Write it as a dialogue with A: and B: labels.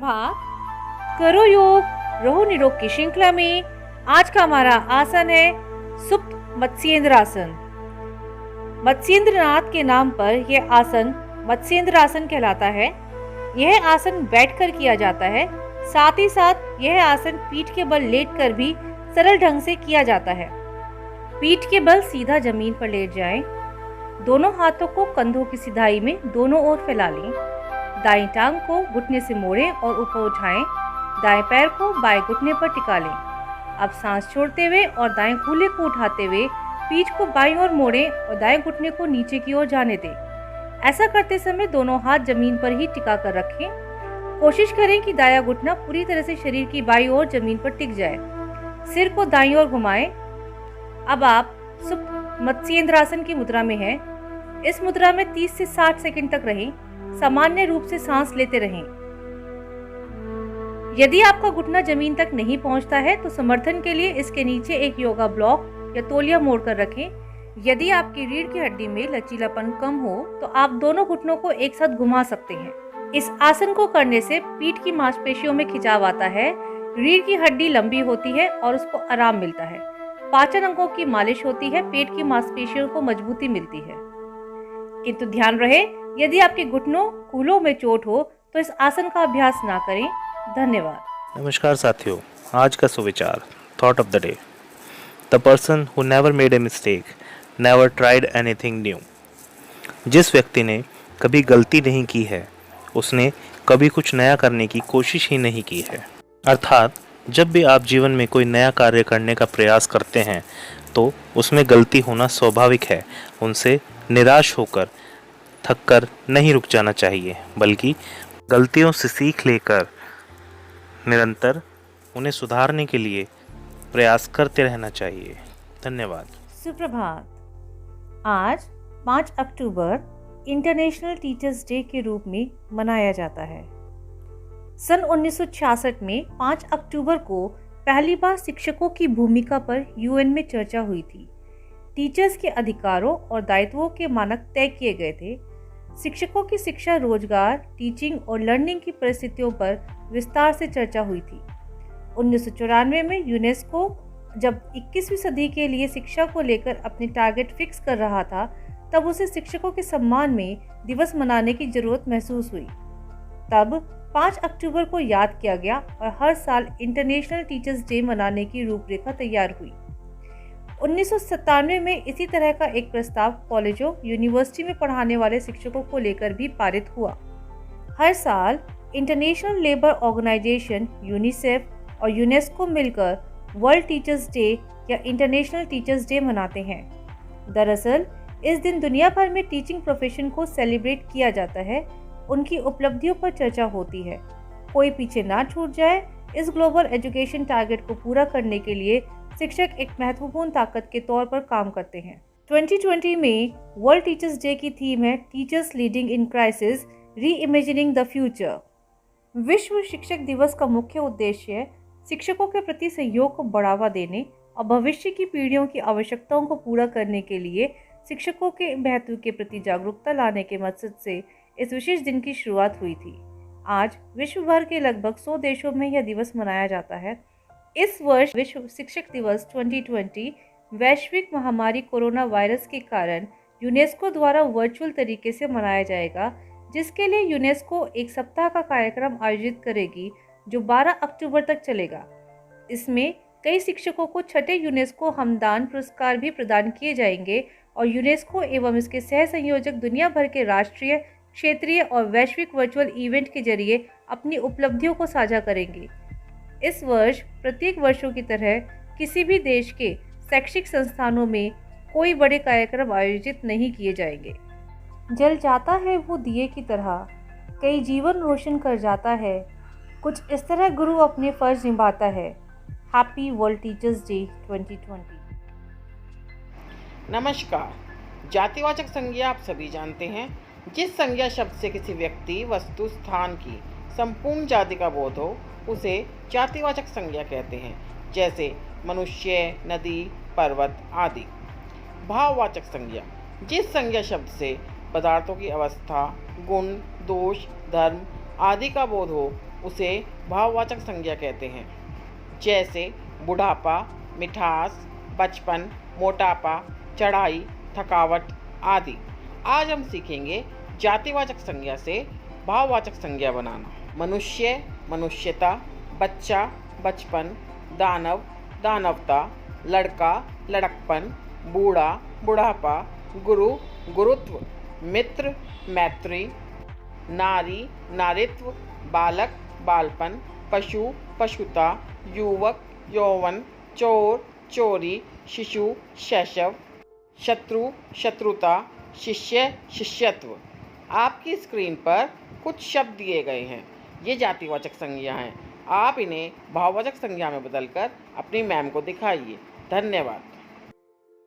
A: सुप्रभात। करो योग रहो निरोग की श्रृंखला में आज का हमारा आसन है सुप्त मत्स्येंद्र आसन। मत्स्येंद्र नाथ के नाम पर यह आसन मत्स्येंद्र आसन कहलाता है। यह आसन बैठकर किया जाता है। साथ ही साथ यह आसन पीठ के बल लेटकर भी सरल ढंग से किया जाता है। पीठ के बल सीधा जमीन पर लेट जाएं। दोनों हाथों को कंधों की सिधाई में दोनों ओर फैला लें। दाईं टांग को घुटने से मोड़ें और ऊपर उठाएं। दाएं पैर को बाएं घुटने पर टिका लें। अब सांस छोड़ते हुए और दाएं कूल्हे को उठाते हुए पीठ को बाईं ओर मोड़ें और दाएं घुटने को नीचे की ओर जाने दें। ऐसा करते समय दोनों हाथ जमीन पर ही टिका कर रखें। कोशिश करें कि दायां घुटना पूरी तरह से शरीर की बाईं ओर जमीन पर टिक जाए। सिर को दाईं ओर घुमाएं। अब आप सुप्त मत्स्येंद्र आसन की मुद्रा में हैं। इस मुद्रा में 30 से 60 सेकंड तक रहें। सामान्य रूप से सांस लेते रहें। यदि आपका घुटना जमीन तक नहीं पहुंचता है तो समर्थन के लिए इसके नीचे एक योगा ब्लॉक या तौलिया मोड़कर रखें। यदि आपकी रीढ़ की हड्डी में लचीलापन कम हो तो आप दोनों घुटनों को एक साथ घुमा सकते हैं। इस आसन को करने से पीठ की मांसपेशियों में खिंचाव आता है, रीढ़ की हड्डी लंबी होती है और उसको आराम मिलता है। पाचन अंगों की मालिश होती है, पेट की मांसपेशियों को मजबूती मिलती है। किंतु ध्यान रहे, यदि आपके घुटनों कूल्हों में चोट हो तो इस आसन का अभ्यास ना करें। धन्यवाद।
B: नमस्कार साथियों, आज का सुविचार thought of the day. The person who never made a mistake never tried anything new. जिस व्यक्ति ने कभी गलती नहीं की है उसने कभी कुछ नया करने की कोशिश ही नहीं की है। अर्थात जब भी आप जीवन में कोई नया कार्य करने का प्रयास करते हैं तो उसमें गलती होना स्वाभाविक है। उनसे निराश होकर थककर नहीं रुक जाना चाहिए, बल्कि गलतियों से सीख लेकर निरंतर उन्हें सुधारने के लिए प्रयास करते रहना चाहिए। धन्यवाद।
A: सुप्रभात। आज 5 अक्टूबर इंटरनेशनल टीचर्स डे के रूप में मनाया जाता है। सन 1966 में 5 अक्टूबर को पहली बार शिक्षकों की भूमिका पर यूएन में चर्चा हुई थी। टीचर्स के अधिकारों और दायित्वों के मानक तय किए गए थे। शिक्षकों की शिक्षा, रोजगार, टीचिंग और लर्निंग की परिस्थितियों पर विस्तार से चर्चा हुई थी। 1994 में यूनेस्को जब 21वीं सदी के लिए शिक्षा को लेकर अपने टारगेट फिक्स कर रहा था, तब उसे शिक्षकों के सम्मान में दिवस मनाने की जरूरत महसूस हुई। तब 5 अक्टूबर को याद किया गया और हर साल इंटरनेशनल टीचर्स डे मनाने की रूपरेखा तैयार हुई। 1997 में इसी तरह का एक प्रस्ताव कॉलेजों, यूनिवर्सिटी में पढ़ाने वाले शिक्षकों को लेकर भी पारित हुआ। हर साल इंटरनेशनल लेबर ऑर्गेनाइजेशन, यूनिसेफ और यूनेस्को मिलकर वर्ल्ड टीचर्स डे या इंटरनेशनल टीचर्स डे मनाते हैं। दरअसल इस दिन दुनिया भर में टीचिंग प्रोफेशन को सेलिब्रेट किया जाता है, उनकी उपलब्धियों पर चर्चा होती है। कोई पीछे ना छूट जाए, इस ग्लोबल एजुकेशन टारगेट को पूरा करने के लिए शिक्षक एक महत्वपूर्ण ताकत के तौर पर काम करते हैं। 2020 में वर्ल्ड टीचर्स डे की थीम है टीचर्स लीडिंग इन क्राइसिस, री इमेजिनिंग द फ्यूचर। विश्व शिक्षक दिवस का मुख्य उद्देश्य शिक्षकों के प्रति सहयोग को बढ़ावा देने और भविष्य की पीढ़ियों की आवश्यकताओं को पूरा करने के लिए शिक्षकों के महत्व के प्रति जागरूकता लाने के मकसद से इस विशेष दिन की शुरुआत हुई थी। आज विश्व भर के लगभग 100 देशों में यह दिवस मनाया जाता है। इस वर्ष विश्व शिक्षक दिवस 2020 वैश्विक महामारी कोरोना वायरस के कारण यूनेस्को द्वारा वर्चुअल तरीके से मनाया जाएगा, जिसके लिए यूनेस्को एक सप्ताह का कार्यक्रम आयोजित करेगी जो 12 अक्टूबर तक चलेगा। इसमें कई शिक्षकों को छठे यूनेस्को हमदान पुरस्कार भी प्रदान किए जाएंगे और यूनेस्को एवं इसके सह संयोजक दुनिया भर के राष्ट्रीय, क्षेत्रीय और वैश्विक वर्चुअल इवेंट के जरिए अपनी उपलब्धियों को साझा करेंगे। इस वर्ष प्रत्येक वर्षों की तरह किसी भी देश के शैक्षिक संस्थानों में कोई बड़े कार्यक्रम आयोजित नहीं किए जाएंगे। जल जाता है वो दिए की तरह, कई जीवन रोशन कर जाता है, कुछ इस तरह गुरु अपने फर्ज निभाता है। Happy world teachers day 2020।
C: नमस्कार। जातिवाचक संज्ञा आप सभी जानते हैं। जिस संज्ञा शब्द से किसी व्यक्ति, वस्तु, स्थान की संपूर्ण जाति का बोध हो उसे जातिवाचक संज्ञा कहते हैं, जैसे मनुष्य, नदी, पर्वत आदि। भाववाचक संज्ञा जिस संज्ञा शब्द से पदार्थों की अवस्था, गुण, दोष, धर्म आदि का बोध हो उसे भाववाचक संज्ञा कहते हैं। जैसे बुढ़ापा, मिठास, बचपन, मोटापा, चढ़ाई, थकावट आदि। आज हम सीखेंगे जातिवाचक संज्ञा से भाववाचक संज्ञा बनाना। मनुष्य, मनुष्यता, बच्चा, बचपन, दानव, दानवता, लड़का, लड़कपन, बूढ़ा, बुढ़ापा, गुरु, गुरुत्व, मित्र, मैत्री, नारी, नारित्व, बालक, बालपन, पशु, पशुता, युवक, यौवन, चोर, चोरी, शिशु, शैशव, शत्रु, शत्रुता, शिष्य, शिष्यत्व। आपकी स्क्रीन पर कुछ शब्द दिए गए हैं। ये जातिवाचक संज्ञा हैं। आप इन्हें भाववाचक संज्ञा में बदलकर अपनी मैम को दिखाइए। धन्यवाद।